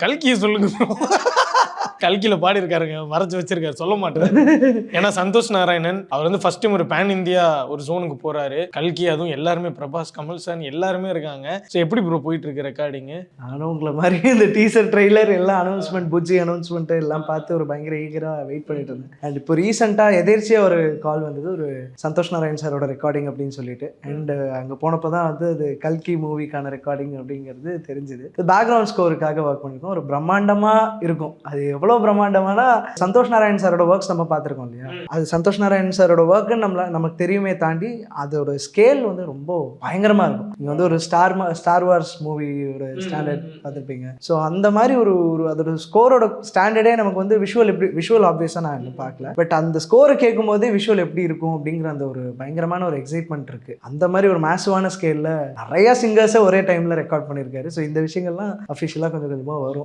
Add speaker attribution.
Speaker 1: கல்கியை சொல்லுங்க bro. கல்கியில பாடி இருக்காருங்க, மறைச்சு வச்சிருக்காரு, சொல்ல மாட்டாரு. ஏன்னா சந்தோஷ் நாராயணன் அவர் வந்து ஃபர்ஸ்ட் டைம் ஒரு பேன் இந்தியா ஒரு ஜோனுக்கு போறாரு. கல்கி அதுவும் எல்லாருமே பிரபாஸ், கமல் சார் எல்லாருமே இருக்காங்க. ஸோ எப்படி ப்ரோ போயிட்டு இருக்கு ரெக்கார்டிங்?
Speaker 2: நானும் உங்களை மாதிரி இந்த டீசர் ட்ரெய்லர் எல்லாம் அனௌன்ஸ்மெண்ட், புஜ்ஜி அனௌன்ஸ்மெண்ட் எல்லாம் பார்த்து ஒரு பயங்கர ஈகரா வெயிட் பண்ணிட்டு இருந்தேன். அண்ட் இப்போ ரீசெண்டாக எதேர்ச்சியா ஒரு கால் வந்தது, ஒரு சந்தோஷ் நாராயண் சாரோட ரெக்கார்டிங் அப்படின்னு சொல்லிட்டு. அண்ட் அங்கே போனப்போ தான் வந்து அது கல்கி மூவிக்கான ரெக்கார்டிங் அப்படிங்கிறது தெரிஞ்சுது. பேக்ரவுண்ட் ஸ்கோருக்காக ஒர்க் பண்ணியிருக்கோம். ஒரு பிரம்மாண்டமா இருக்கும். அது எவ்வளோ பிரம்மாண்டமான சந்தோஷ் நாராயண் சாரோட ஒர்க்ஸ் நம்ம பார்த்துருக்கோம் இல்லையா, அது சந்தோஷ் நாராயண் சாரோட ஒர்க்கு நமக்கு தெரியுமே தாண்டி அதோட ஸ்கேல் வந்து ரொம்ப பயங்கரமா இருக்கும். நீங்க வந்து ஒரு ஸ்டார் வார்ஸ் மூவியோட ஸ்டாண்டர்ட் பார்த்துருப்பீங்க. ஸோ அந்த மாதிரி ஒரு அதோட ஸ்கோரோட ஸ்டாண்டர்டே நமக்கு வந்து விஷுவல் ஆப்வியஸாக நான் இன்னும் பார்க்கல. பட் அந்த ஸ்கோரை கேட்கும் போதே விஷுவல் எப்படி இருக்கும் அப்படிங்கிற அந்த ஒரு பயங்கரமான ஒரு எக்ஸைட்மெண்ட் இருக்கு. அந்த மாதிரி ஒரு மேசிவான ஸ்கேலில் நிறைய சிங்கர்ஸை ஒரே டைம்ல ரெக்கார்ட் பண்ணியிருக்காரு. ஸோ இந்த விஷயங்கள்லாம் அஃபிஷியலாக கொஞ்சம் கொஞ்சமாக வரும்.